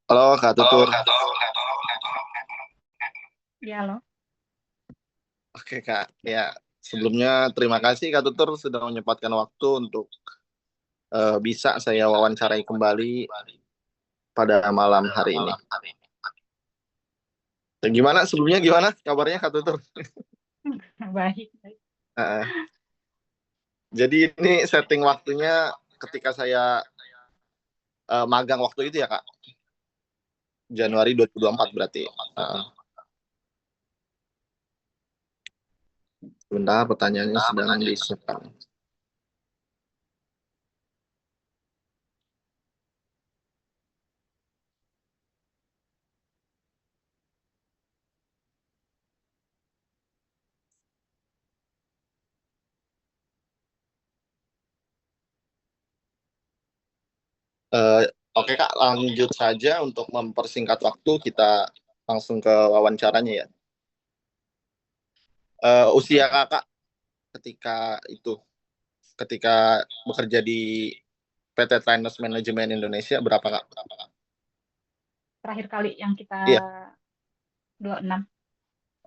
Halo Kak Halo, Tutur. Kak Tutur. Iya loh. Oke Kak, ya sebelumnya terima kasih Kak Tutur sudah menyempatkan waktu untuk bisa saya wawancarai kembali pada malam hari ini. Dan gimana sebelumnya gimana kabarnya Kak Tutur? Baik, baik. Eh, jadi ini setting waktunya ketika saya magang waktu itu ya Kak, Ya. Januari 2024 berarti. Eh, Sebentar pertanyaannya sedang disiapkan. Eh, oke Kak, lanjut saja untuk mempersingkat waktu kita langsung ke wawancaranya ya. Usia Kakak ketika itu ketika bekerja di PT Trainers Management Indonesia berapa Kak? Terakhir kali yang kita Iya. 26.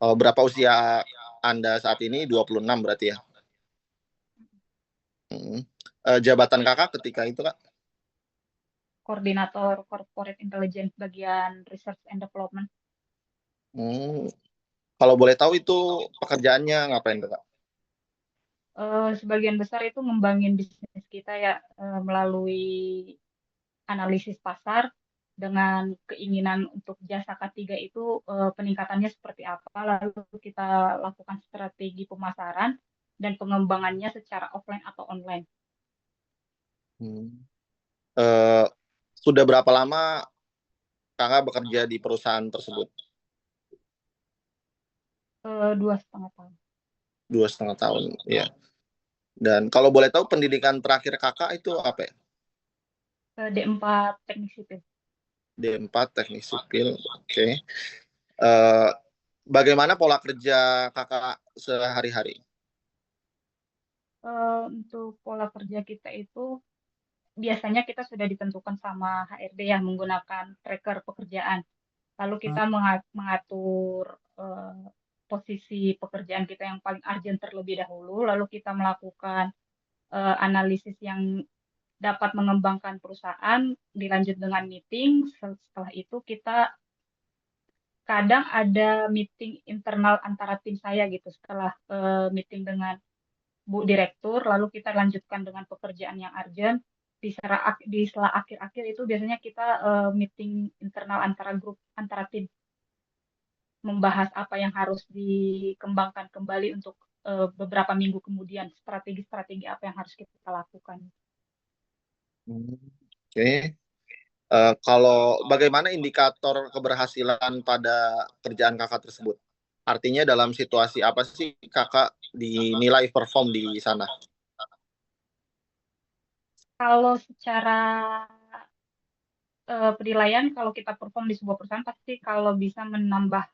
Oh, berapa usia Anda saat ini? 26 berarti ya. Hmm. Jabatan Kakak ketika itu Kak? Koordinator Corporate Intelligence bagian Research and Development. Hmm. Kalau boleh tahu itu pekerjaannya ngapain tuh Kak? Sebagian besar itu ngembangin bisnis kita ya, melalui analisis pasar dengan keinginan untuk jasa ketiga itu, peningkatannya seperti apa, lalu kita lakukan strategi pemasaran dan pengembangannya secara offline atau online. Hmm. Eh, Sudah berapa lama Kakak bekerja di perusahaan tersebut? 2,5 tahun. 2,5 tahun, ya. Dan kalau boleh tahu pendidikan terakhir Kakak itu apa ya? D4 teknik sipil. D4 Teknik Sipil, oke. Eh, Bagaimana pola kerja Kakak sehari-hari? Untuk pola kerja kita itu biasanya kita sudah ditentukan sama HRD yang menggunakan tracker pekerjaan. Lalu kita mengatur posisi pekerjaan kita yang paling urgent terlebih dahulu, lalu kita melakukan analisis yang dapat mengembangkan perusahaan, dilanjut dengan meeting. Setelah itu kita kadang ada meeting internal antara tim saya gitu setelah meeting dengan Bu Direktur, lalu kita lanjutkan dengan pekerjaan yang urgent. Di setelah akhir-akhir itu biasanya kita meeting internal antara grup, antara tim, membahas apa yang harus dikembangkan kembali untuk beberapa minggu kemudian, strategi-strategi apa yang harus kita lakukan. Hmm, oke. Kalau bagaimana indikator keberhasilan pada kerjaan kakak tersebut? Artinya dalam situasi apa sih kakak dinilai perform di sana? Kalau secara penilaian, kalau kita perform di sebuah perusahaan, pasti kalau bisa menambah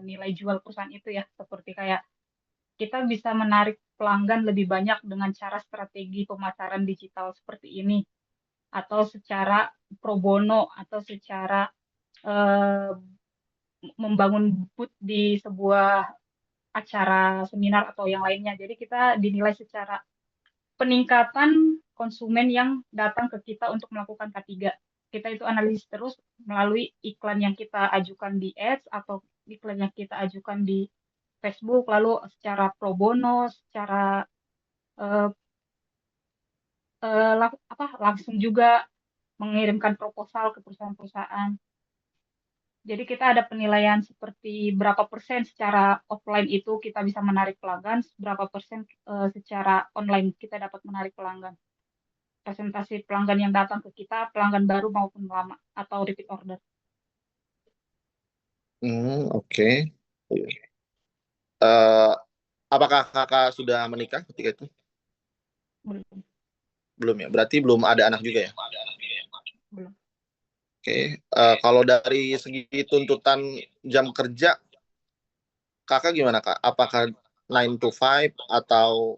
nilai jual perusahaan itu ya, seperti kayak kita bisa menarik pelanggan lebih banyak dengan cara strategi pemasaran digital seperti ini, atau secara pro bono, atau secara eh, membangun booth di sebuah acara seminar atau yang lainnya. Jadi kita dinilai secara peningkatan konsumen yang datang ke kita untuk melakukan K3. Kita itu analisis terus melalui iklan yang kita ajukan di ads atau iklan yang kita ajukan di Facebook, lalu secara pro bono, secara eh, langsung juga mengirimkan proposal ke perusahaan-perusahaan. Jadi kita ada penilaian seperti berapa persen secara offline itu kita bisa menarik pelanggan, berapa persen secara online kita dapat menarik pelanggan. Presentasi pelanggan yang datang ke kita, pelanggan baru maupun lama atau repeat order. Oke. Eh, apakah kakak sudah menikah ketika itu? Belum, Belum ya. Berarti belum ada anak juga ya. belum. Oke. Kalau dari segi tuntutan jam kerja, kakak gimana kak? Apakah 9 to 5 atau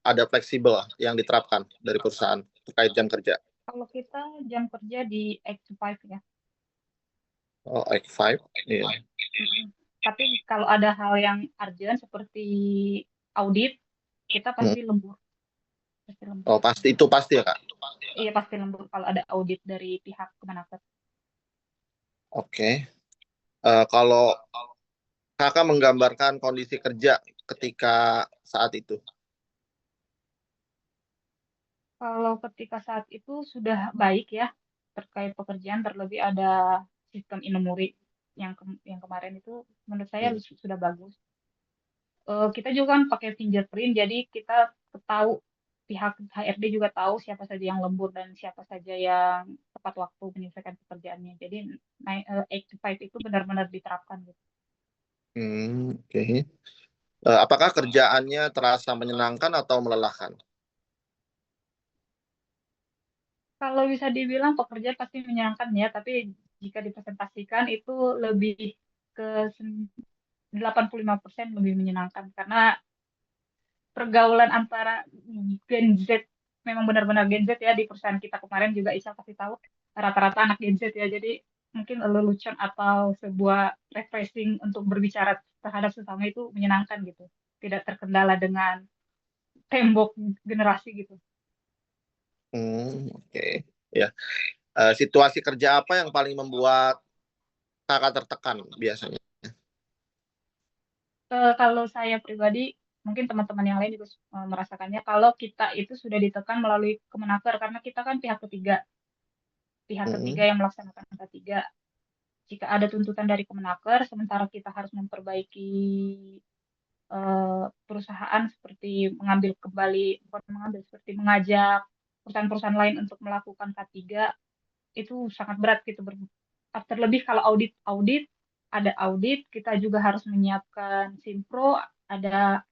ada fleksibel yang diterapkan dari perusahaan terkait jam kerja? Kalau kita jam kerja di 8 to 5 ya. Oh, X5. Iya. Mm-mm. Tapi kalau ada hal yang urgent seperti audit, kita Hmm. pasti lembur. Oh, pasti itu pasti ya, Kak. Iya pasti lembur kalau ada audit dari pihak Kemenaker. Oke. Kalau Kakak menggambarkan kondisi kerja ketika saat itu. Kalau ketika saat itu sudah baik ya terkait pekerjaan, terlebih ada sistem Inumuri yang kemarin itu menurut saya Hmm. sudah bagus. Kita juga kan pakai fingerprint, jadi kita tahu pihak HRD juga tahu siapa saja yang lembur dan siapa saja yang tepat waktu menyelesaikan pekerjaannya. Jadi 8 to 5 itu benar-benar diterapkan gitu. Oke. Apakah kerjaannya terasa menyenangkan atau melelahkan? Kalau bisa dibilang pekerjaan pasti menyenangkan ya, tapi jika dipresentasikan itu lebih ke 85% lebih menyenangkan karena pergaulan antara Gen Z, memang benar-benar Gen Z ya, di perusahaan kita kemarin juga Isya pasti tahu rata-rata anak Gen Z ya, jadi mungkin lelucon atau sebuah refreshing untuk berbicara terhadap sesama itu menyenangkan gitu, tidak terkendala dengan tembok generasi gitu. Oke. Ya. Situasi kerja apa yang paling membuat Kakak tertekan biasanya? Kalau saya pribadi, mungkin teman-teman yang lain juga merasakannya, kalau kita itu sudah ditekan melalui Kemenaker karena kita kan pihak ketiga Hmm. yang melaksanakan K3. Jika ada tuntutan dari Kemenaker, sementara kita harus memperbaiki perusahaan seperti mengambil kembali, bukan mengambil, seperti mengajak perusahaan-perusahaan lain untuk melakukan K3, itu sangat berat gitu. Terlebih kalau audit, ada audit, kita juga harus menyiapkan simpro, ada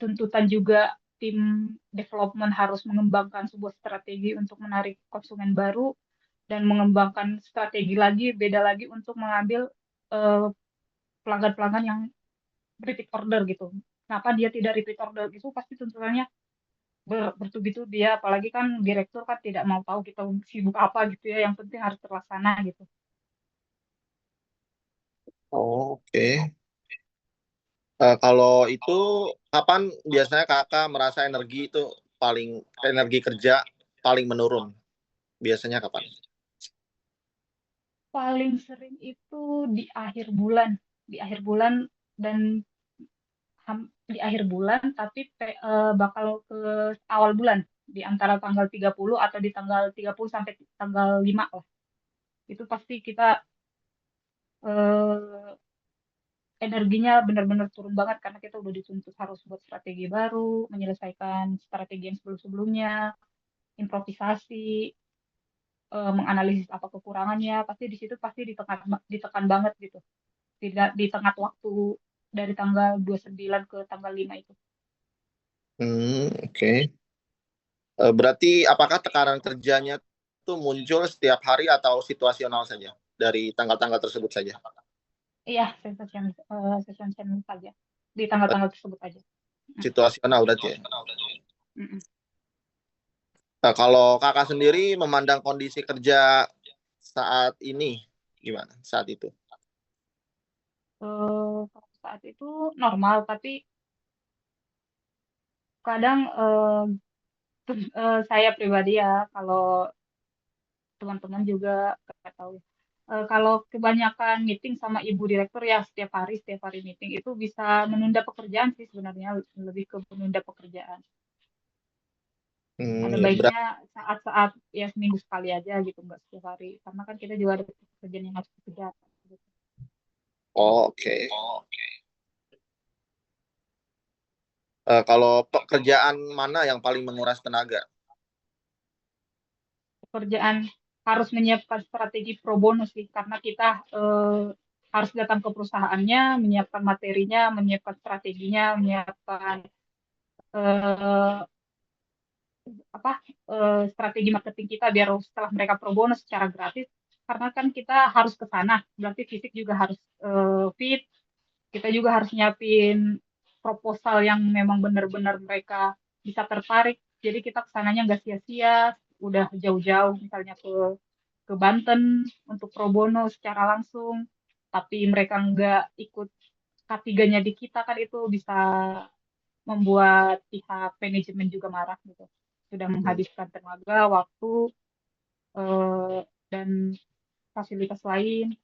tuntutan juga tim development harus mengembangkan sebuah strategi untuk menarik konsumen baru dan mengembangkan strategi lagi, beda lagi untuk mengambil eh, pelanggan-pelanggan yang repeat order gitu. Kenapa dia tidak repeat order itu pasti tuntutannya bertubi-tubi dia, apalagi kan direktur kan tidak mau tahu kita sibuk apa gitu ya, yang penting harus terlaksana gitu. Oke. Kalau itu kapan biasanya Kakak merasa energi kerja paling menurun? Biasanya kapan? Paling sering itu di akhir bulan dan di akhir bulan, tapi bakal ke awal bulan di antara tanggal 30 atau di tanggal 30 sampai tanggal 5 lah. Itu pasti kita eh, energinya benar-benar turun banget karena kita udah dituntut harus buat strategi baru, menyelesaikan strategi yang sebelum-sebelumnya, improvisasi, menganalisis apa kekurangannya, pasti di situ pasti ditekan banget gitu. Tidak di tengah waktu dari tanggal 29 ke tanggal 5 itu. Oke. Berarti apakah tekanan kerjanya itu muncul setiap hari atau situasional saja dari tanggal-tanggal tersebut saja? Iya, sensasional saja. Di Eh, tanggal-tanggal tersebut aja. Mm, Situasional berarti ya. mm, mm. Nah, kalau kakak sendiri memandang kondisi kerja saat ini gimana? Saat itu? Pada saat itu normal, tapi kadang saya pribadi ya, kalau teman-teman juga nggak tahu. Kalau kebanyakan meeting sama ibu direktur ya setiap hari meeting itu bisa menunda pekerjaan sih sebenarnya, lebih ke menunda pekerjaan. Ada Ya, baiknya saat-saat ya seminggu sekali aja gitu, nggak setiap hari. Karena kan kita juga ada pekerjaan yang harus dikerjakan. Gitu. oke. Kalau pekerjaan mana yang paling menguras tenaga? Pekerjaan harus menyiapkan strategi pro bono sih, karena kita harus datang ke perusahaannya, menyiapkan materinya, menyiapkan strateginya, menyiapkan eh, apa strategi marketing kita biar setelah mereka pro bono secara gratis, karena kan kita harus ke sana, berarti fisik juga harus fit, kita juga harus nyiapin proposal yang memang benar-benar mereka bisa tertarik, jadi kita kesananya nggak sia-sia, udah jauh-jauh misalnya ke ke Banten untuk pro bono secara langsung, tapi mereka nggak ikut K3-nya di kita kan itu bisa membuat pihak manajemen juga marah gitu. Sudah Hmm. menghabiskan tenaga, waktu, dan fasilitas lain,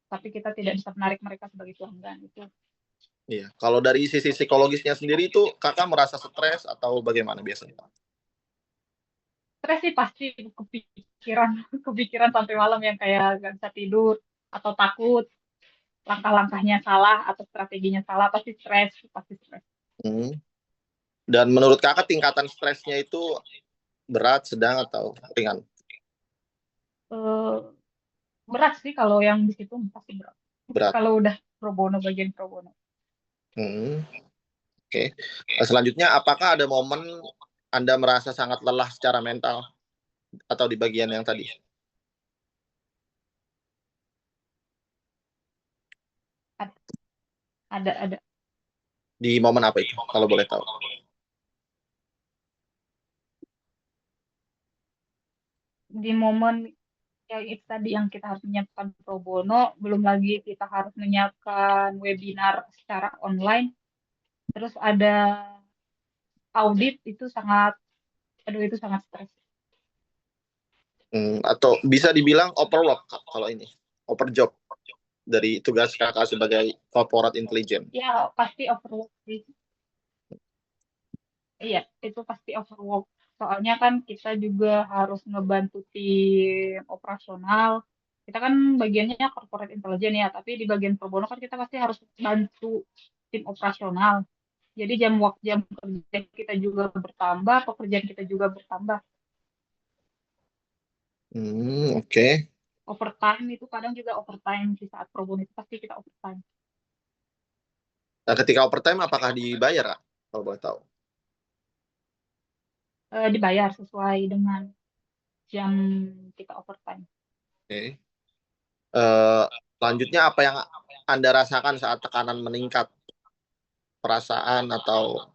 tapi kita tidak bisa menarik mereka sebagai pelanggan itu. Iya. Kalau dari sisi psikologisnya sendiri itu kakak merasa stres atau bagaimana biasanya? Stres sih pasti kepikiran, kepikiran sampai malam yang kayak gak bisa tidur atau takut langkah-langkahnya salah atau strateginya salah pasti stres, pasti stres. Hmm. Dan menurut kakak tingkatan stresnya itu berat, sedang, atau ringan? Eh, berat sih kalau yang di situ pasti berat. Berat. Kalau udah pro bono bagian pro bono. Hmm. Oke. Selanjutnya, apakah ada momen Anda merasa sangat lelah secara mental atau di bagian yang tadi? Ada, ada. Di momen apa itu, kalau boleh tahu? Di momen yang itu tadi yang kita harus menyiapkan pro bono, belum lagi kita harus menyiapkan webinar secara online, terus ada audit itu sangat, aduh itu sangat stres. Atau bisa dibilang overwork kalau ini, overjob dari tugas kakak sebagai corporate intelligence. Ya pasti overwork sih. Iya, itu pasti overwork. Soalnya kan kita juga harus ngebantu tim operasional. Kita kan bagiannya corporate intelligence ya, tapi di bagian pro bono kan kita pasti harus bantu tim operasional. Jadi jam kerja kita juga bertambah, pekerjaan kita juga bertambah. Oke. Okay. Overtime itu kadang juga overtime di saat pro bono itu pasti kita overtime. Nah, ketika overtime apakah dibayar, Kak? Kalau boleh tahu? Dibayar sesuai dengan jam kita overtime. Oke. Okay. Selanjutnya apa yang Anda rasakan saat tekanan meningkat, perasaan atau?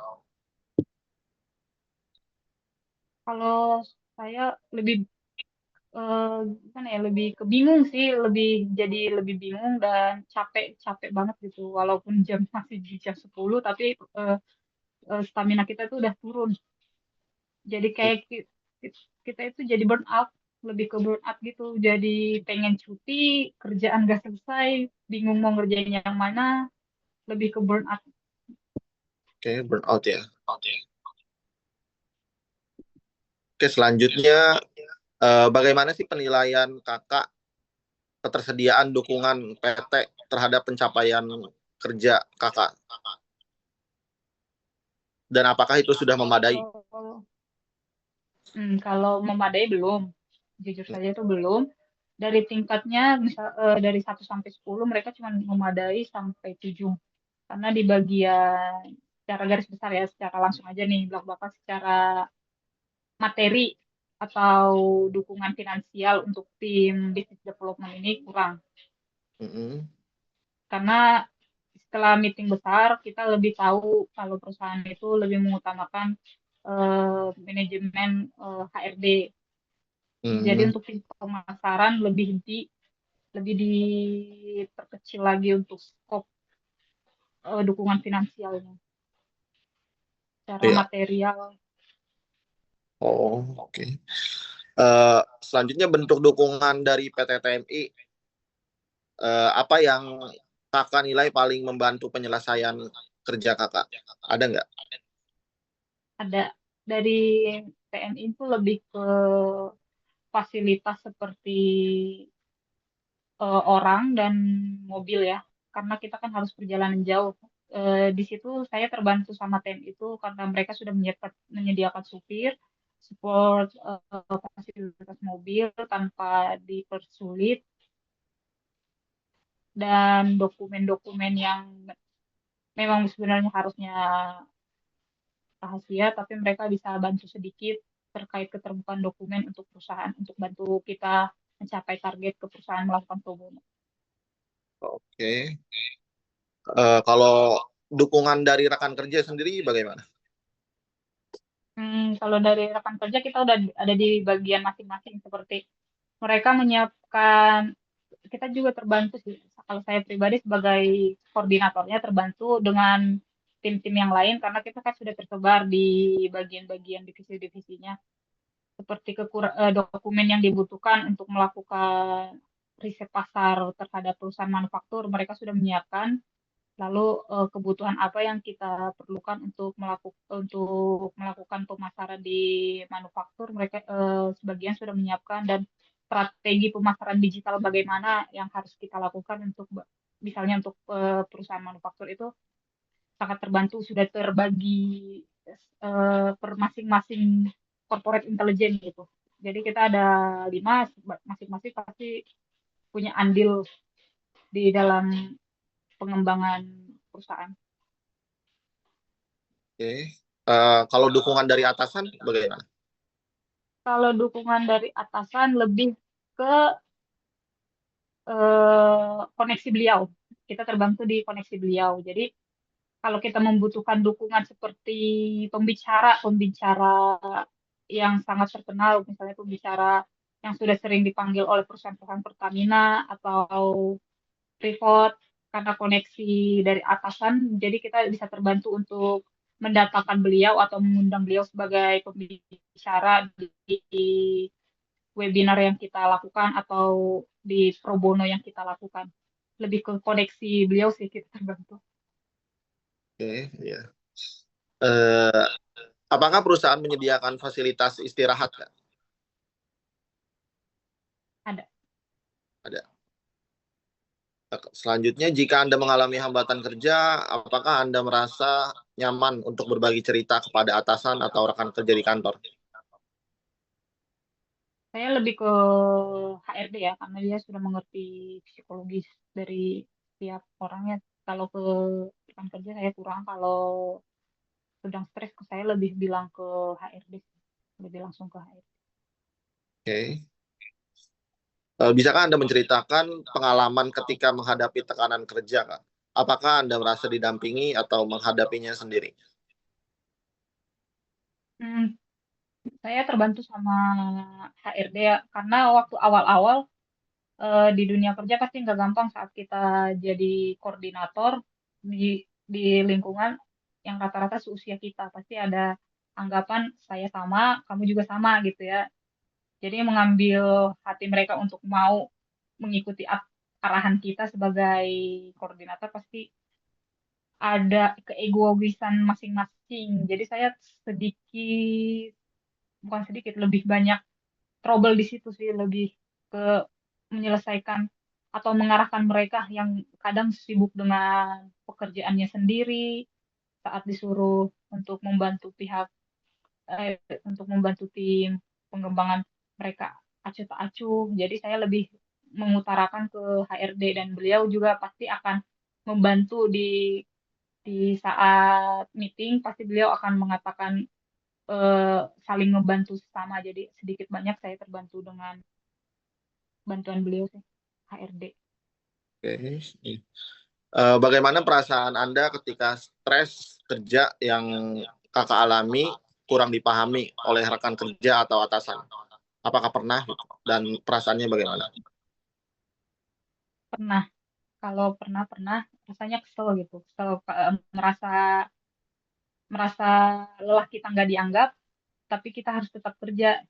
Kalau saya lebih gimana ya lebih kebingung sih lebih jadi lebih bingung dan capek capek banget gitu walaupun jam masih di jam 10 tapi stamina kita tuh udah turun jadi kayak kita itu jadi burn out lebih ke burn out gitu jadi pengen cuti kerjaan gak selesai bingung mau ngerjain yang mana lebih ke burn out. Oke, okay, burnout ya. Oke, selanjutnya bagaimana sih penilaian kakak ketersediaan dukungan PT terhadap pencapaian kerja kakak? Dan apakah itu sudah memadai? Kalau kalau memadai belum jujur saja itu belum dari tingkatnya misal dari 1 sampai 10 mereka cuma memadai sampai 7 karena di bagian secara garis besar ya secara langsung aja nih belak-belakan secara materi atau dukungan finansial untuk tim business development ini kurang Mm-mm. karena setelah meeting besar kita lebih tahu kalau perusahaan itu lebih mengutamakan manajemen HRD jadi Mm. untuk tim pemasaran lebih diperkecil lagi untuk skop dukungan finansialnya secara Iya. material. Oh, oke. Okay. Selanjutnya bentuk dukungan dari PT TMI, apa yang kakak nilai paling membantu penyelesaian kerja kakak? Ada nggak? Ada dari TNI itu lebih ke fasilitas seperti orang dan mobil ya, karena kita kan harus perjalanan jauh. Di situ saya terbantu sama TNI itu karena mereka sudah menyediakan supir, support fasilitas mobil tanpa dipersulit, dan dokumen-dokumen yang memang sebenarnya harusnya rahasia, tapi mereka bisa bantu sedikit terkait keterbukaan dokumen untuk perusahaan, untuk bantu kita mencapai target ke perusahaan melakukan pro bono. Oke. Kalau dukungan dari rekan kerja sendiri bagaimana? Kalau dari rekan kerja kita udah ada di bagian masing-masing seperti mereka menyiapkan, kita juga terbantu sih. Kalau saya pribadi sebagai koordinatornya terbantu dengan tim-tim yang lain karena kita kan sudah tersebar di bagian-bagian divisi-divisinya. Seperti dokumen yang dibutuhkan untuk melakukan riset pasar terhadap perusahaan manufaktur, mereka sudah menyiapkan. Lalu kebutuhan apa yang kita perlukan untuk melakukan pemasaran di manufaktur, mereka sebagian sudah menyiapkan, dan strategi pemasaran digital bagaimana yang harus kita lakukan untuk misalnya untuk perusahaan manufaktur itu sangat terbantu, sudah terbagi per masing-masing corporate intelligence gitu. Jadi kita ada 5, masing-masing pasti punya andil di dalam pengembangan perusahaan. Oke. Kalau dukungan dari atasan bagaimana? Kalau dukungan dari atasan lebih ke koneksi beliau. Kita terbantu di koneksi beliau. Jadi kalau kita membutuhkan dukungan seperti pembicara yang sangat terkenal, misalnya pembicara yang sudah sering dipanggil oleh perusahaan-perusahaan Pertamina atau Freeport, karena koneksi dari atasan, jadi kita bisa terbantu untuk mendatangkan beliau atau mengundang beliau sebagai pembicara di webinar yang kita lakukan atau di pro bono yang kita lakukan. Lebih ke koneksi beliau sih kita terbantu. Oke, ya. Eh, apakah perusahaan menyediakan fasilitas istirahat, Kak? Ada. Ada. Selanjutnya, jika Anda mengalami hambatan kerja, apakah Anda merasa nyaman untuk berbagi cerita kepada atasan atau rekan kerja di kantor? Saya lebih ke HRD ya, karena dia sudah mengerti psikologis dari tiap orangnya. Kalau ke rekan kerja saya kurang, kalau sedang stres saya lebih bilang ke HRD, lebih langsung ke HRD. Oke. Bisakah Anda menceritakan pengalaman ketika menghadapi tekanan kerja, Kak? Apakah Anda merasa didampingi atau menghadapinya sendiri? Hmm, saya terbantu sama HRD ya, karena waktu awal-awal di dunia kerja pasti nggak gampang saat kita jadi koordinator di lingkungan yang rata-rata seusia kita. Pasti ada anggapan saya sama, kamu juga sama gitu ya. Jadi mengambil hati mereka untuk mau mengikuti arahan kita sebagai koordinator pasti ada keegoisan masing-masing. Jadi saya sedikit, bukan sedikit, lebih banyak trouble di situ sih, lebih ke menyelesaikan atau mengarahkan mereka yang kadang sibuk dengan pekerjaannya sendiri saat disuruh untuk membantu untuk membantu tim pengembangan, mereka acuh tak acuh. Jadi saya lebih mengutarakan ke HRD, dan beliau juga pasti akan membantu di saat meeting, pasti beliau akan mengatakan saling membantu sesama. Jadi sedikit banyak saya terbantu dengan bantuan beliau sih, HRD. Oke. Bagaimana perasaan Anda ketika stres kerja yang Kakak alami kurang dipahami oleh rekan kerja atau atasan? Apakah pernah gitu? Dan perasaannya bagaimana? Pernah, kalau pernah rasanya kesel gitu, kesel, merasa merasa lelah, kita nggak dianggap, tapi kita harus tetap kerja.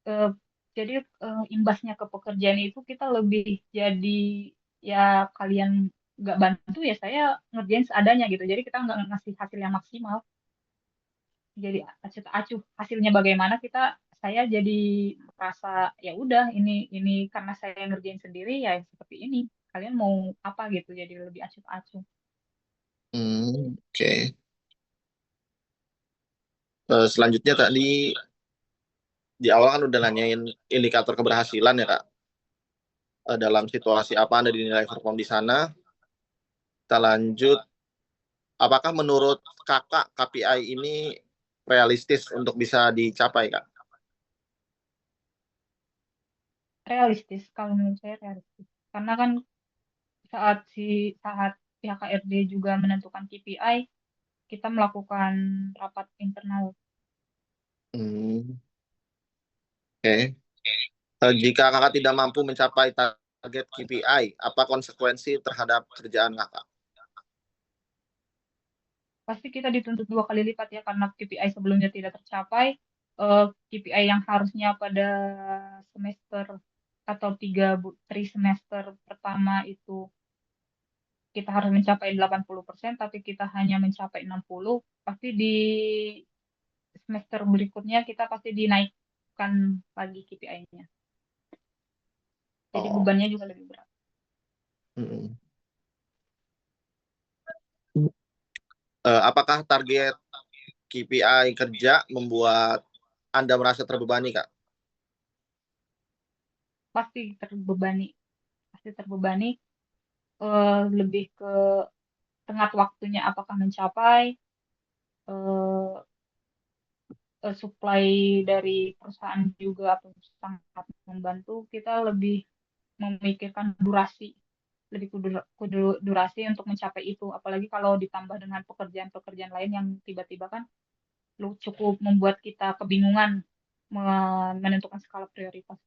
Eh, jadi imbasnya ke pekerjaan itu kita lebih jadi, ya kalian nggak bantu ya saya ngerjain seadanya gitu. Jadi kita nggak ngasih hasil yang maksimal. Jadi acuh tak acuh hasilnya bagaimana, saya jadi merasa ya udah, ini karena saya ngerjain sendiri ya seperti ini, kalian mau apa gitu, jadi lebih acuh tak acuh. Oke. Selanjutnya tadi di awal kan udah nanyain indikator keberhasilan ya, Kak. Dalam situasi apa Anda dinilai perform di sana? Kita lanjut. Apakah menurut Kakak KPI ini realistis untuk bisa dicapai, Kak? Realistis, kalau menurut saya realistis, karena kan saat pihak HRD juga menentukan KPI, kita melakukan rapat internal. Hmm, oke. Jika kakak tidak mampu mencapai target KPI, apa konsekuensi terhadap kerjaan kakak? Pasti kita dituntut 2 kali lipat ya karena KPI sebelumnya tidak tercapai. KPI yang harusnya pada semester atau trimester pertama itu kita harus mencapai 80%, tapi kita hanya mencapai 60, pasti di semester berikutnya kita pasti dinaikkan lagi KPI-nya. Jadi Oh, bebannya juga lebih berat. mm. Apakah target KPI kerja membuat Anda merasa terbebani, Kak? Pasti terbebani, pasti terbebani. Lebih ke tengah waktunya apakah mencapai, eh, supply dari perusahaan juga atau sangat membantu. Kita lebih memikirkan durasi, lebih durasi untuk mencapai itu. Apalagi kalau ditambah dengan pekerjaan-pekerjaan lain yang tiba-tiba kan lu cukup membuat kita kebingungan menentukan skala prioritas.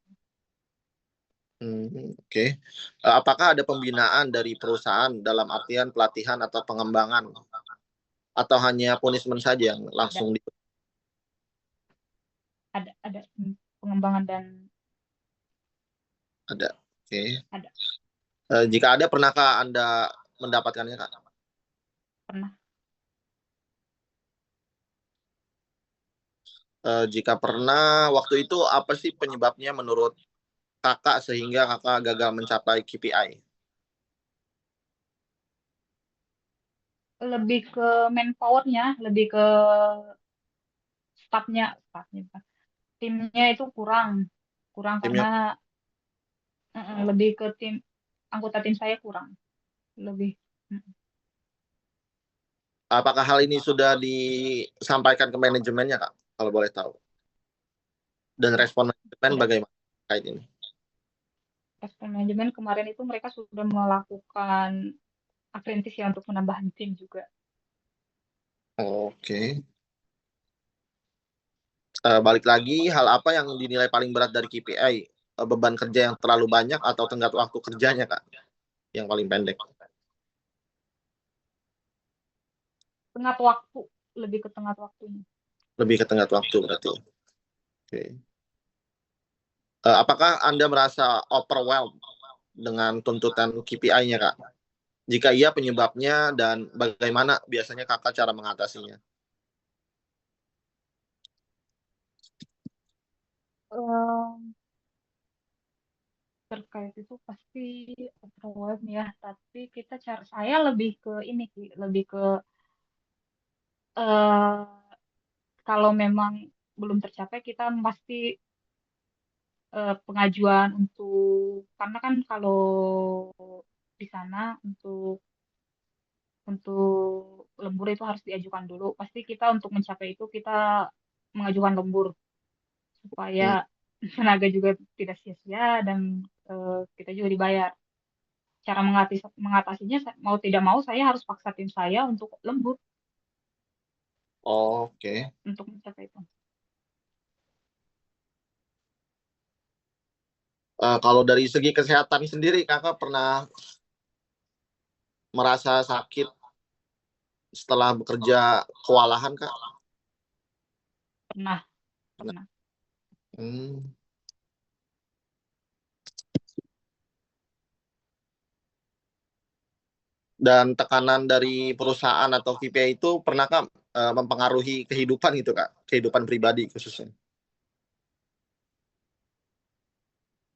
Oke. Apakah ada pembinaan dari perusahaan dalam artian pelatihan atau pengembangan, atau hanya punishment saja yang Ada langsung di... ada pengembangan dan Ada? Oke. ada Jika ada, pernahkah Anda mendapatkannya, Kak? pernah. Jika pernah, waktu itu apa sih penyebabnya menurut kakak sehingga kakak gagal mencapai KPI? Lebih ke manpowernya, lebih ke staffnya, timnya itu kurang, kurang Timnya, karena lebih ke anggota tim saya kurang, lebih. mm, apakah hal ini sudah disampaikan ke manajemennya, Kak? Kalau boleh tahu. Dan Sudah, respon manajemen sudah. bagaimana kait ini? Respon manajemen kemarin itu mereka sudah melakukan apprentice ya untuk menambah tim juga. Oke. Balik lagi, hal apa yang dinilai paling berat dari KPI? Beban kerja yang terlalu banyak atau tenggat waktu kerjanya, Kak? Yang paling pendek. Tengah waktu, lebih ke tengah waktunya. Lebih ke tenggat waktu berarti. Oke. Apakah Anda merasa overwhelmed dengan tuntutan KPI-nya, Kak? Jika iya, penyebabnya dan bagaimana biasanya kakak cara mengatasinya? Em, Terkait itu pasti overwhelmed ya, tapi saya lebih ke ini sih, lebih ke eh kalau memang belum tercapai kita pasti pengajuan untuk, karena kan kalau di sana untuk lembur itu harus diajukan dulu. Pasti kita untuk mencapai itu kita mengajukan lembur supaya Hmm. tenaga juga tidak sia-sia dan kita juga dibayar. Cara mengatasinya mau tidak mau saya harus paksa tim saya untuk lembur Oke. untuk mencapai itu. Kalau dari segi kesehatan sendiri, kakak pernah merasa sakit setelah bekerja kewalahan, Kak? Pernah, pernah. Hmm. Dan tekanan dari perusahaan atau KPI itu pernahkah mempengaruhi kehidupan gitu, Kak? Kehidupan pribadi khususnya.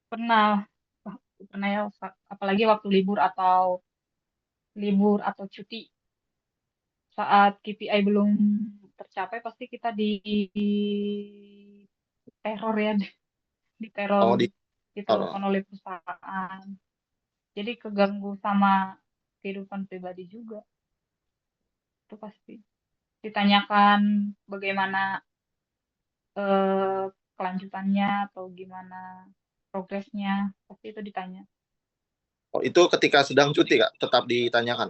Pernah, pernah ya, apalagi waktu libur atau cuti saat KPI belum tercapai pasti kita di teror ya, diteror, Oh, di ditelepon oleh perusahaan. Jadi keganggu sama kehidupan pribadi juga. Itu pasti. Ditanyakan bagaimana eh, kelanjutannya atau gimana progresnya, pasti itu ditanya. oh, itu ketika sedang cuti, Kak, tetap ditanyakan.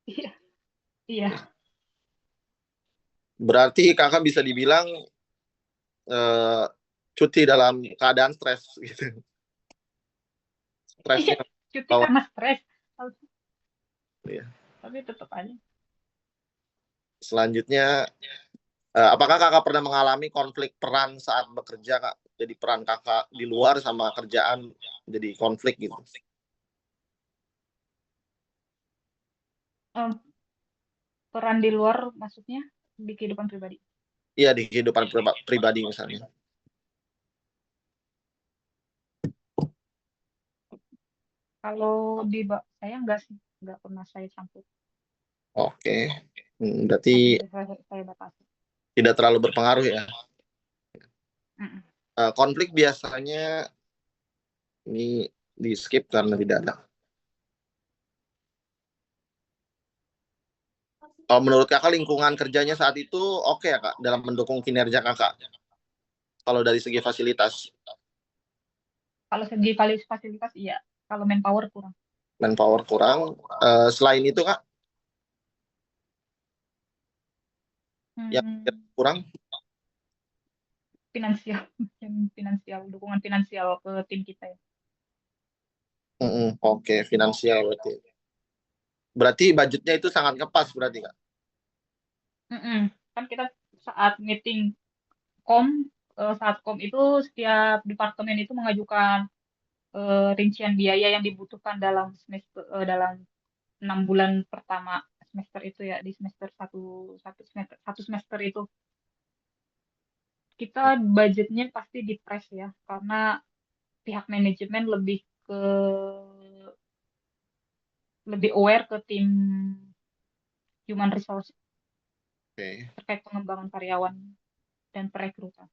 Iya, iya. Berarti kakak bisa dibilang eh, cuti dalam keadaan stres gitu. Iya, Stresnya cuti bawa karena stres, ya. tapi tetap aja. Selanjutnya, apakah kakak pernah mengalami konflik peran saat bekerja, kak? Jadi peran kakak di luar sama kerjaan jadi konflik gitu. Em, Peran di luar maksudnya di kehidupan pribadi. Iya, di kehidupan pribadi misalnya. Kalau di saya enggak sih, enggak pernah saya campur. Oke. Berarti Masih saya batasi. tidak terlalu berpengaruh ya. Mm-mm. Konflik biasanya ini di skip karena tidak ada. Menurut kakak lingkungan kerjanya saat itu oke ya kak dalam mendukung kinerja kakak kalau dari segi fasilitas, Kalau segi fasilitas iya, kalau manpower kurang. manpower kurang. Selain itu kak yang Hmm, kurang. finansial, finansial, dukungan finansial ke tim kita ya. Oke, finansial berarti. Berarti budgetnya itu sangat ngepas berarti kak. Mm-mm. Kan kita saat meeting kom, saat kom itu setiap departemen itu mengajukan rincian biaya yang dibutuhkan dalam dalam 6 bulan pertama semester itu ya, di semester satu semester itu kita budgetnya pasti di press ya, karena pihak manajemen ke lebih aware ke tim human resource Oke. terkait pengembangan karyawan dan perekrutan.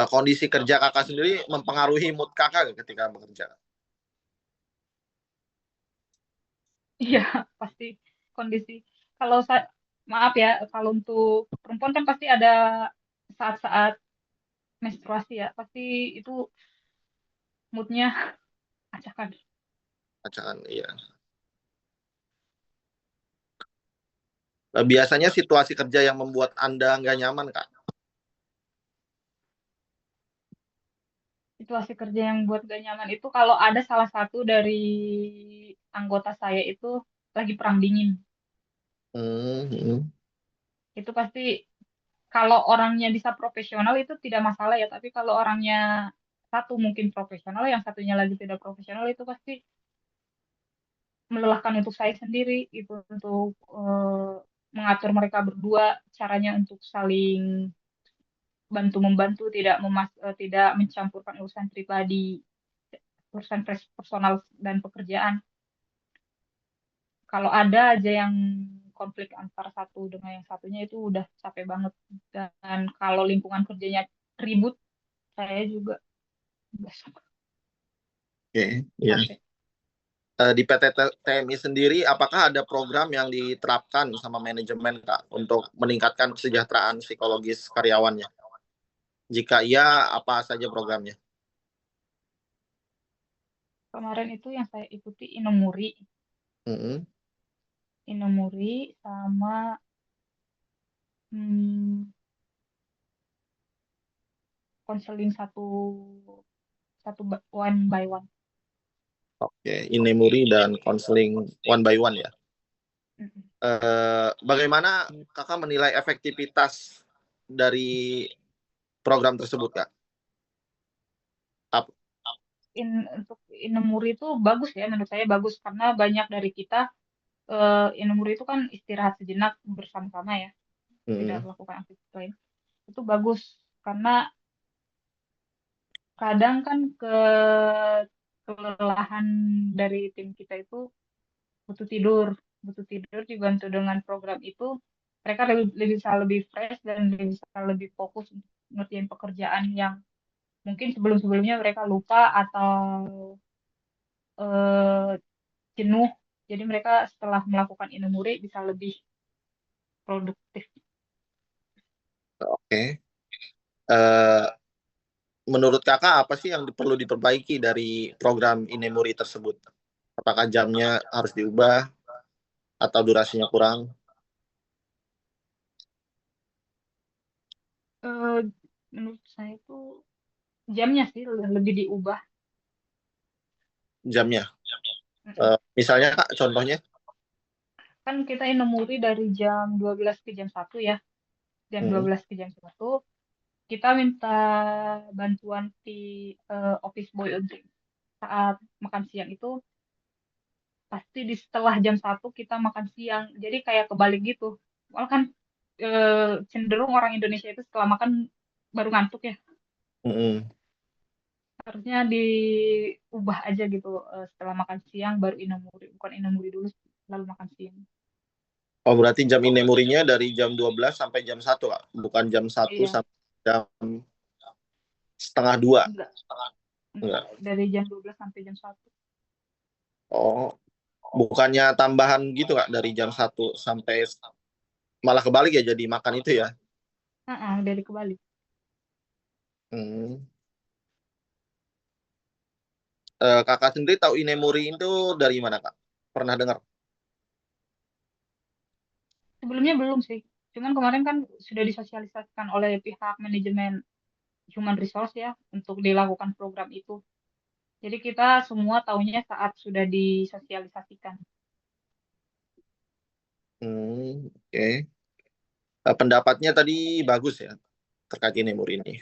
Kondisi kerja kakak sendiri mempengaruhi mood kakak nggak ketika bekerja. Iya, pasti kondisi. Kalau saya, maaf ya, kalau untuk perempuan kan pasti ada saat-saat menstruasi ya, pasti itu moodnya acakan. Bacaan iya. Biasanya situasi kerja yang membuat anda nggak nyaman kak. Situasi kerja yang buat gak nyaman itu kalau ada salah satu dari anggota saya itu lagi perang dingin. Hmm. Itu pasti kalau orangnya bisa profesional itu tidak masalah ya, tapi kalau orangnya satu mungkin profesional, yang satunya lagi tidak profesional itu pasti melelahkan untuk saya sendiri itu untuk mengatur mereka berdua caranya untuk saling bantu membantu, tidak mencampurkan urusan pribadi, urusan personal dan pekerjaan. Kalau ada aja yang konflik antara satu dengan yang satunya itu udah capek banget. Dan kalau lingkungan kerjanya ribut, saya juga udah Oke, iya. capek. Di PT TMI sendiri, apakah ada program yang diterapkan sama manajemen Kak untuk meningkatkan kesejahteraan psikologis karyawannya? Jika iya, apa saja programnya? Kemarin itu yang saya ikuti Inomuri, Mm-mm. Inomuri sama hmm, konseling satu satu one by one. Oke, Inemuri dan konseling one by one ya. Mm-mm. Bagaimana Kakak menilai efektivitas dari program tersebut Kak? Ap- Untuk Inomuri itu bagus ya, menurut saya bagus karena banyak dari kita Inomuri itu kan istirahat sejenak bersama-sama ya, tidak Mm-mm. melakukan aktivitas lain. Itu bagus karena kadang kan kelelahan dari tim kita itu butuh tidur, dibantu dengan program itu mereka lebih fresh dan bisa lebih fokus untuk ngerjain pekerjaan yang mungkin sebelum-sebelumnya mereka lupa atau eh, jenuh. Jadi mereka setelah melakukan Inomuri bisa lebih produktif. Oke. Eh, Menurut Kakak apa sih yang perlu diperbaiki dari program Inemuri tersebut? Apakah jamnya harus diubah atau durasinya kurang? Eh, menurut saya itu jamnya sih lebih diubah. jamnya? Mm-mm. Misalnya Kak, contohnya? Kan kita inemuri dari jam 12 ke jam 1 ya. Jam dua Hmm. belas ke jam 1 kita minta bantuan di office boy untuk saat makan siang itu pasti di setelah jam 1 kita makan siang. Jadi kayak kebalik gitu. Malah kan cenderung orang Indonesia itu setelah makan baru ngantuk ya. Mm-mm. Harusnya diubah aja gitu, setelah makan siang baru inemuri, bukan inemuri dulu lalu makan siang. Oh, berarti jam inemurinya dari jam 12 sampai jam 1, Kak? Bukan jam satu Iya, sampai jam setengah 2? enggak, enggak. Enggak. Dari jam 12 sampai jam 1. Oh, bukannya tambahan gitu, Kak, dari jam 1 sampai malah kebalik ya jadi makan itu ya? Dari kebalik. Hmm. Kakak sendiri tahu inemuri itu dari mana, Kak? Pernah dengar? Sebelumnya belum sih. Cuman kemarin kan sudah disosialisasikan oleh pihak manajemen Human Resource ya untuk dilakukan program itu. Jadi kita semua tahunya saat sudah disosialisasikan. Oke. Pendapatnya tadi bagus ya terkait inemuri ini.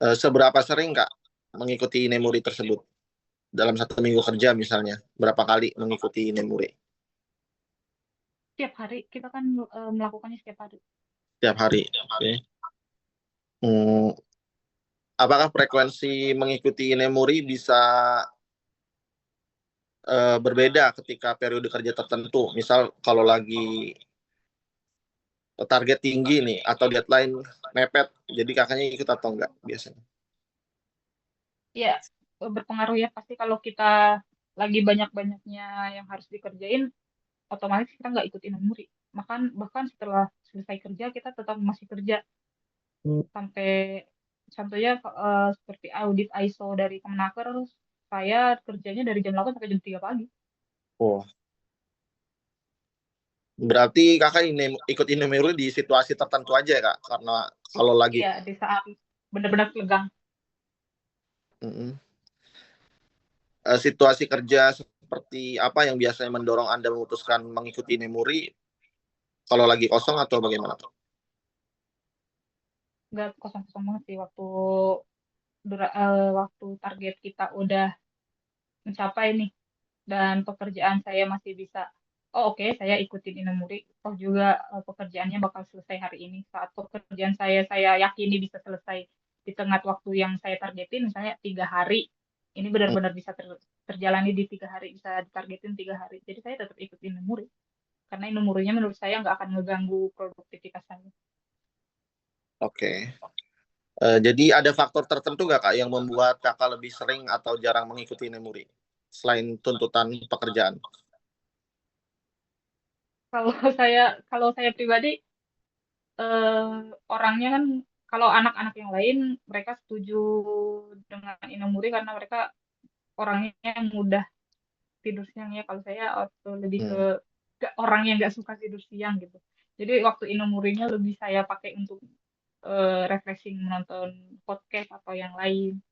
Seberapa sering Kak mengikuti inemuri tersebut? Dalam 1 minggu kerja misalnya, berapa kali mengikuti inemuri? Setiap hari kita kan melakukannya setiap hari. Setiap hari. Oke. Hmm, apakah frekuensi mengikuti inemuri bisa berbeda ketika periode kerja tertentu? Misal kalau lagi target tinggi nih atau deadline mepet, jadi kakaknya ikut atau enggak biasanya? Ya, berpengaruh ya. Pasti kalau kita lagi banyak-banyaknya yang harus dikerjain, otomatis kita nggak ikutin muri. Bahkan setelah selesai kerja, kita tetap masih kerja. Sampai contohnya seperti audit ISO dari Kemenaker, saya kerjanya dari jam 8 sampai jam 3 pagi. Oh, berarti kakak ikut inemuri di situasi tertentu aja ya kak? Karena kalau lagi Iya, di saat benar-benar tegang. mm, situasi kerja seperti apa yang biasanya mendorong Anda memutuskan mengikuti inemuri? Kalau lagi kosong atau bagaimana? Nggak kosong-kosong banget sih waktu target kita udah mencapai nih. Dan pekerjaan saya masih bisa, oh oke, saya ikutin Inamuri, oh juga pekerjaannya bakal selesai hari ini. Saat pekerjaan saya yakini bisa selesai di tengah waktu yang saya targetin, misalnya 3 hari, ini Hmm, benar-benar bisa terjalani di 3 hari, bisa ditargetin 3 hari. Jadi saya tetap ikut Inamuri, karena Inamurinya menurut saya nggak akan ngeganggu produktivitas saya. Oke. Jadi ada faktor tertentu nggak kak yang membuat kakak lebih sering atau jarang mengikuti inemuri? Selain tuntutan pekerjaan. Kalau kalau saya pribadi, eh, orangnya kan, kalau anak-anak yang lain mereka setuju dengan Inamuri karena mereka orangnya yang mudah tidur siang ya. Kalau saya lebih Hmm. ke orang yang nggak suka tidur siang gitu. Jadi waktu Inamurinya lebih saya pakai untuk refreshing, menonton podcast atau yang lain.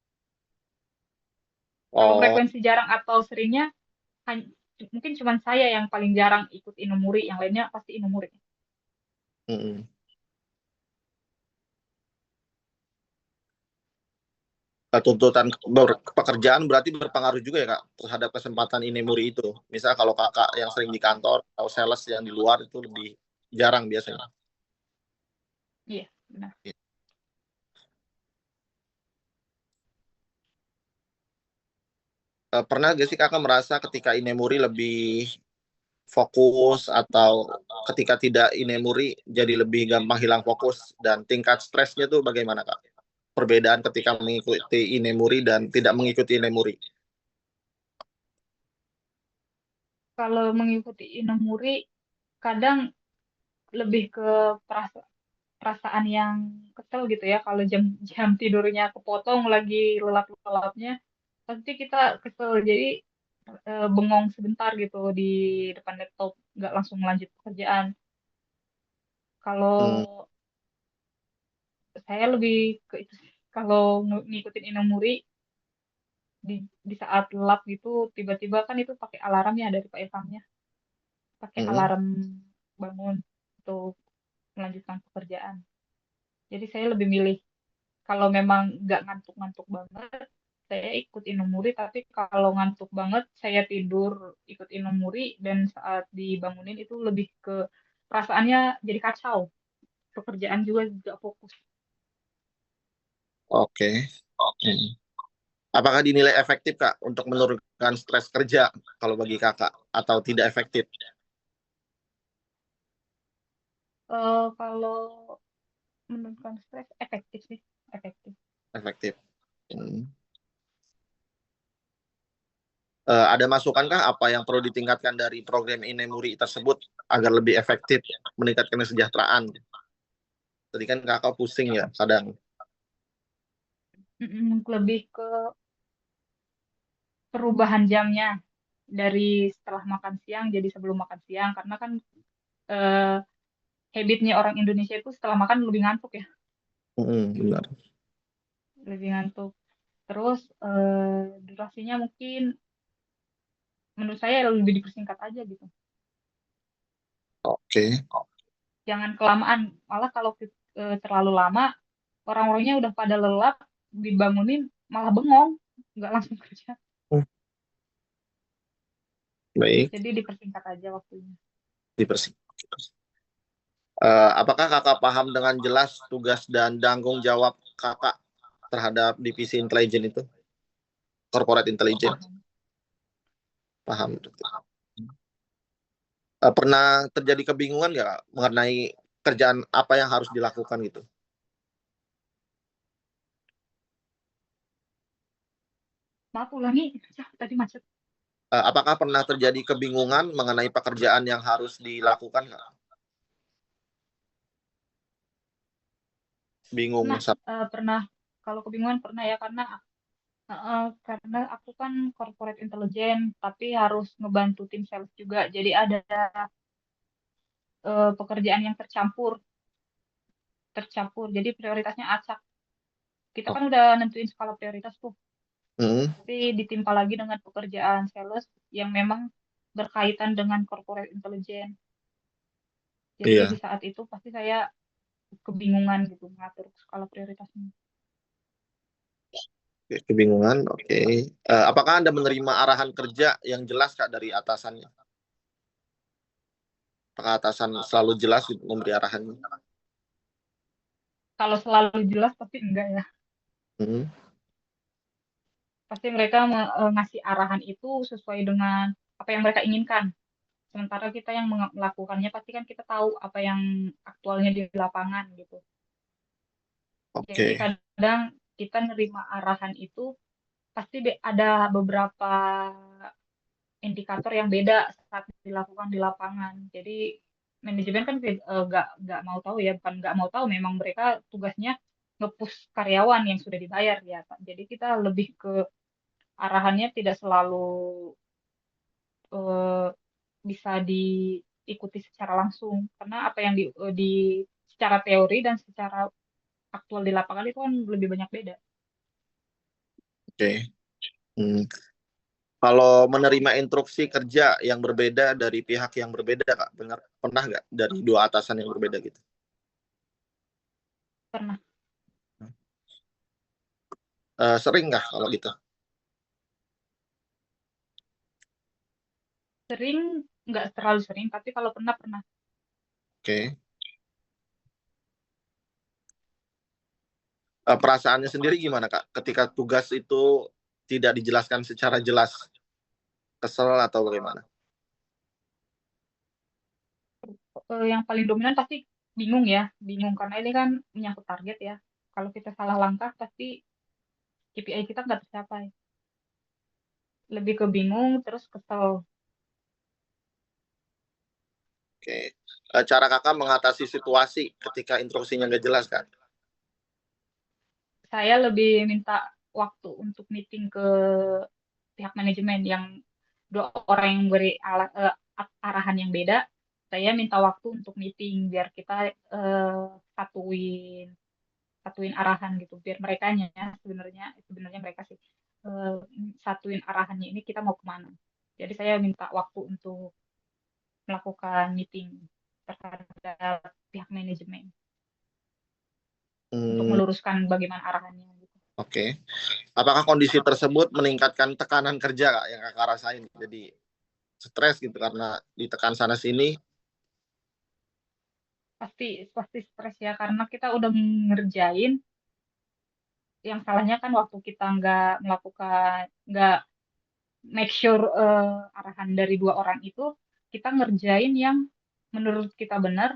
Kalau Oh, frekuensi jarang atau seringnya, mungkin cuma saya yang paling jarang ikut Inamuri, yang lainnya pasti Inamuri. mm. Tuntutan pekerjaan berarti berpengaruh juga ya kak terhadap kesempatan inemuri itu. Misal kalau kakak yang sering di kantor atau sales yang di luar itu lebih jarang biasanya. Iya, benar. Pernah gak sih kakak merasa ketika inemuri lebih fokus atau ketika tidak inemuri jadi lebih gampang hilang fokus dan tingkat stresnya tuh bagaimana kak? Perbedaan ketika mengikuti inemuri dan tidak mengikuti inemuri. Kalau mengikuti Inamuri, kadang lebih ke perasaan yang kesel gitu ya. Kalau jam jam tidurnya kepotong lagi lelap-lelapnya, pasti kita kesel. Jadi bengong sebentar gitu di depan laptop, nggak langsung lanjut pekerjaan. Kalau Hmm. Saya lebih ke itu sih. Kalau ngikutin Inamuri di saat lab gitu, tiba-tiba kan itu pakai alarm ya dari Pak Ilhamnya, pakai Mm-mm. alarm bangun untuk melanjutkan pekerjaan. Jadi saya lebih milih kalau memang nggak ngantuk-ngantuk banget, saya ikut Inumuri, tapi kalau ngantuk banget, saya tidur ikut Inumuri, dan saat dibangunin itu lebih ke perasaannya jadi kacau. Pekerjaan juga nggak fokus. Oke. Mm. Apakah dinilai efektif Kak untuk menurunkan stres kerja kalau bagi Kakak atau tidak efektif? Kalau menurunkan stres, efektif sih, efektif. Efektif. Mm. Ada masukankah apa yang perlu ditingkatkan dari program Inemuri tersebut agar lebih efektif meningkatkan kesejahteraan? Tadi kan Kakak pusing ya kadang. Lebih ke perubahan jamnya dari setelah makan siang jadi sebelum makan siang, karena kan eh, habitnya orang Indonesia itu setelah makan lebih ngantuk ya, Benar. lebih ngantuk. Terus durasinya mungkin menurut saya lebih dipersingkat aja gitu. Oke. Jangan kelamaan. Malah kalau terlalu lama, orang-orangnya udah pada lelap, dibangunin malah bengong, nggak langsung kerja. Baik. Jadi dipersingkat aja waktunya. Dipersingkat. Apakah Kakak paham dengan jelas tugas dan tanggung jawab Kakak terhadap divisi intelijen itu, corporate intelligence? Paham. Paham. Pernah terjadi kebingungan nggak Kak, mengenai kerjaan apa yang harus dilakukan gitu? Maaf ulangi, ya, tadi macet. Apakah pernah terjadi kebingungan mengenai pekerjaan yang harus dilakukan Kak? Bingung. Pernah, pernah. Kalau kebingungan pernah ya, karena aku kan corporate intelligence, tapi harus ngebantu tim sales juga. Jadi ada pekerjaan yang tercampur, tercampur. Jadi prioritasnya acak. Kita Oh. kan udah nentuin skala prioritas tuh, Hmm, tapi ditimpa lagi dengan pekerjaan sales yang memang berkaitan dengan corporate intelligence. Jadi di iya, saat itu pasti saya kebingungan gitu mengatur skala prioritasnya. kebingungan. Oke. Apakah Anda menerima arahan kerja yang jelas Kak dari atasannya? Apakah atasan selalu jelas gitu memberi arahan? Kalau selalu jelas pasti enggak ya. Hmm, Pasti mereka ngasih arahan itu sesuai dengan apa yang mereka inginkan. Sementara kita yang melakukannya pasti kan kita tahu apa yang aktualnya di lapangan gitu. Jadi oke. kadang kita nerima arahan itu pasti ada beberapa indikator yang beda saat dilakukan di lapangan. Jadi manajemen kan nggak mau tahu ya, bukan nggak mau tahu, memang mereka tugasnya nge-push karyawan yang sudah dibayar ya. Jadi kita lebih ke arahannya tidak selalu eh, bisa diikuti secara langsung, karena apa yang secara teori dan secara aktual di lapangan itu kan lebih banyak beda. Oke. Hmm. Kalau menerima instruksi kerja yang berbeda dari pihak yang berbeda, Kak, pernah nggak dari dua atasan yang berbeda gitu? Pernah Sering nggak kalau gitu? sering, nggak terlalu sering, tapi kalau pernah pernah. Oke. Perasaannya sendiri gimana, Kak? Ketika tugas itu tidak dijelaskan secara jelas, kesel atau bagaimana? Yang paling dominan pasti bingung ya, bingung karena ini kan menyangkut target ya. Kalau kita salah langkah pasti KPI kita nggak tercapai. Lebih ke bingung terus kesel. Oke. Cara Kakak mengatasi situasi ketika instruksinya nggak jelas, Kak? Saya lebih minta waktu untuk meeting ke pihak manajemen yang dua orang yang beri arahan yang beda. Saya minta waktu untuk meeting biar kita satuin satuin arahan gitu biar mereka sebenarnya mereka sih eh, satuin arahannya ini kita mau kemana. Jadi saya minta waktu untuk melakukan meeting terhadap pihak manajemen untuk Hmm, meluruskan bagaimana arahannya gitu. oke. Apakah kondisi tersebut meningkatkan tekanan kerja Kak, yang kakak rasain? Jadi stres gitu karena ditekan sana sini. Pasti pasti stres ya karena kita udah ngerjain yang salahnya kan waktu kita nggak make sure arahan dari dua orang itu kita ngerjain yang menurut kita benar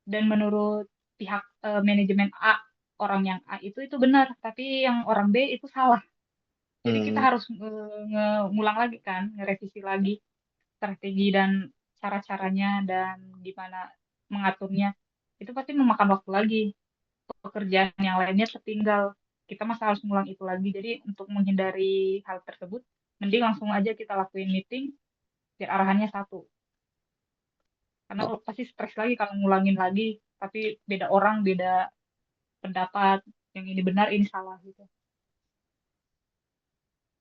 dan menurut pihak manajemen A orang yang A itu benar tapi yang orang B itu salah. Jadi kita Hmm, harus ngulang lagi kan, ngerevisi lagi strategi dan cara-caranya dan gimana mengaturnya. Itu pasti memakan waktu lagi. Pekerjaan yang lainnya tertinggal. Kita masih harus ngulang itu lagi. Jadi untuk menghindari hal tersebut, mending langsung aja kita lakuin meeting biar arahannya satu. Karena pasti stres lagi kalau ngulangin lagi, tapi beda orang, beda pendapat. Yang ini benar, ini salah gitu.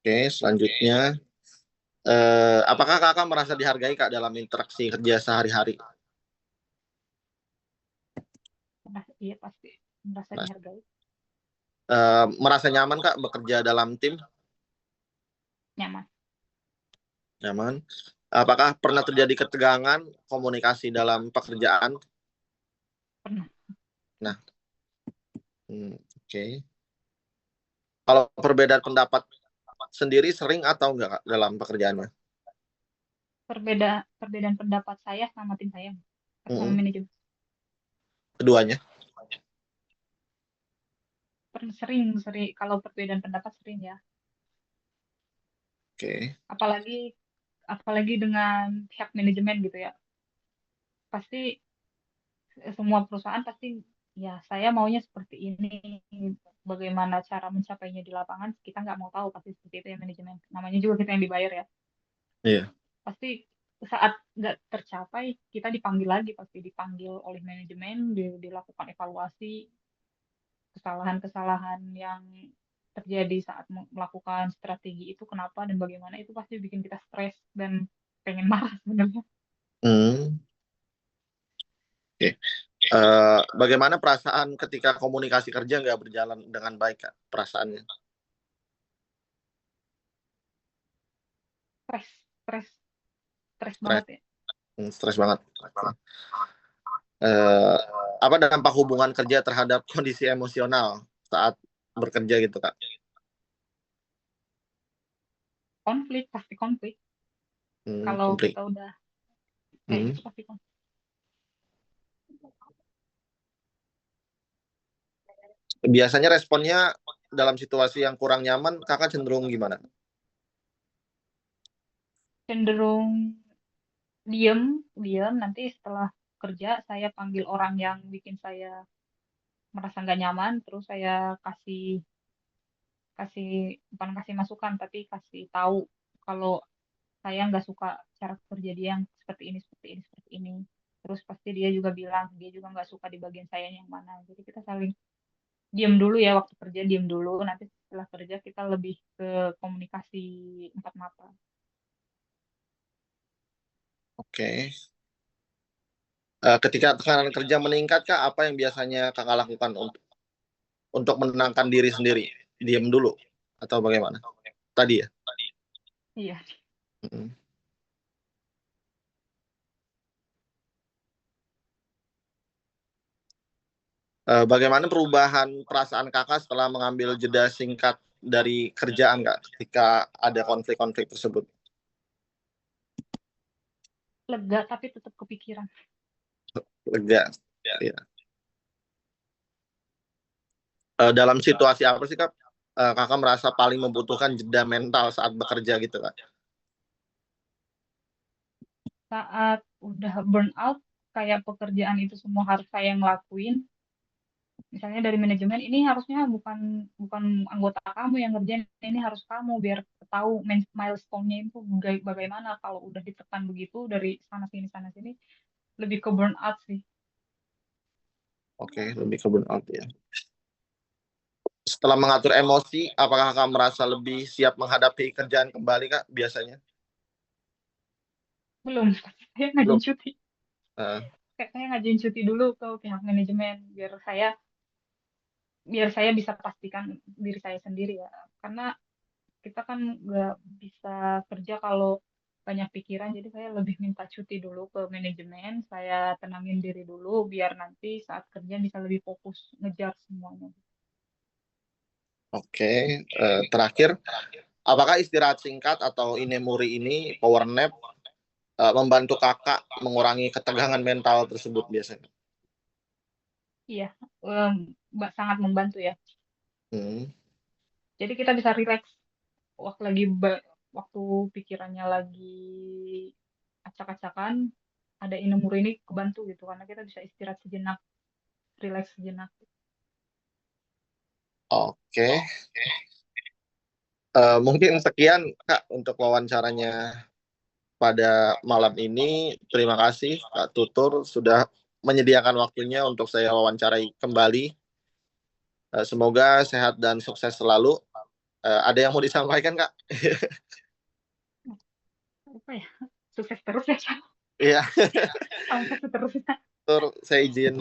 oke, selanjutnya. Apakah kakak merasa dihargai kak dalam interaksi kerja sehari-hari? Nah, iya pasti merasa Nah, dihargai, merasa nyaman kak bekerja dalam tim? nyaman. Nyaman. Apakah pernah terjadi ketegangan komunikasi dalam pekerjaan? Pernah. Nah, oke. Kalau perbedaan pendapat sendiri sering atau enggak kak dalam pekerjaannya? Perbedaan pendapat saya sama tim saya, sama Mm-mm. manajemen. Keduanya. Sering, sering. Kalau perbedaan pendapat sering ya. Oke. Apalagi apalagi dengan pihak manajemen gitu ya. Pasti semua perusahaan pasti ya saya maunya seperti ini. Bagaimana cara mencapainya di lapangan kita nggak mau tahu pasti seperti itu ya manajemen. Namanya juga kita yang dibayar ya. Iya. Pasti saat nggak tercapai kita dipanggil lagi pasti dipanggil oleh manajemen dilakukan evaluasi kesalahan-kesalahan yang terjadi saat melakukan strategi itu kenapa dan bagaimana itu pasti bikin kita stres dan pengen marah sebenarnya. Hmm. Oke. Bagaimana perasaan ketika komunikasi kerja nggak berjalan dengan baik kak? Perasaannya? Stres, stres, stres Stres, banget ya. stres banget. Eh, apa dampak hubungan kerja terhadap kondisi emosional saat bekerja gitu kak? Konflik, pasti konflik. Kalau Konflik. kita udah kayak Hmm. gitu pasti konflik. Biasanya responnya dalam situasi yang kurang nyaman, kakak cenderung gimana? Cenderung diem, diem. Nanti setelah kerja saya panggil orang yang bikin saya merasa nggak nyaman, terus saya kasih kasih bukan kasih masukan tapi kasih tahu kalau saya nggak suka cara kerja dia yang seperti ini seperti ini seperti ini terus pasti dia juga bilang dia juga nggak suka di bagian saya yang mana jadi kita saling diam dulu ya waktu kerja diam dulu nanti setelah kerja kita lebih ke komunikasi empat mata. Oke. Ketika tekanan kerja meningkat, kak, apa yang biasanya kakak lakukan untuk menenangkan diri sendiri? Diam dulu atau bagaimana? Tadi ya. Iya, Mm-mm. Bagaimana perubahan perasaan kakak setelah mengambil jeda singkat dari kerjaan kak ketika ada konflik-konflik tersebut? lega tapi tetap kepikiran. Lega. Ya. Dalam situasi apa sih kak? Kakak merasa paling membutuhkan jeda mental saat bekerja gitu kak? Saat udah burn out kayak pekerjaan itu semua harus saya ngelakuin misalnya dari manajemen ini harusnya bukan bukan anggota kamu yang ngerjain ini harus kamu biar tahu milestone-nya itu bagaimana kalau udah ditekan begitu dari sana sini lebih ke burn out sih. Oke, lebih ke burnout ya. Setelah mengatur emosi, apakah kakak merasa lebih siap menghadapi kerjaan kembali kak biasanya? Belum, saya ngajuin Belum. cuti. Eh, Kayak saya ngajuin cuti dulu ke pihak manajemen biar saya bisa pastikan diri saya sendiri ya. Karena kita kan nggak bisa kerja kalau banyak pikiran, jadi saya lebih minta cuti dulu ke manajemen, saya tenangin diri dulu biar nanti saat kerja bisa lebih fokus ngejar semuanya. Oke. Terakhir, apakah istirahat singkat atau inemuri ini, power nap, membantu kakak mengurangi ketegangan mental tersebut biasanya? Iya, em, sangat membantu ya. Hmm. Jadi kita bisa rileks waktu lagi waktu pikirannya lagi acak-acakan, ada Inumur ini kebantu gitu karena kita bisa istirahat sejenak, rileks sejenak. Oke. Mungkin sekian kak untuk wawancaranya pada malam ini. Terima kasih Kak Tutur sudah menyediakan waktunya untuk saya wawancarai kembali. Semoga sehat dan sukses selalu. Ada yang mau disampaikan Kak? Apa ya? Sukses terus ya, Chan. Iya, Sampai seterusnya. Tutur, saya izin.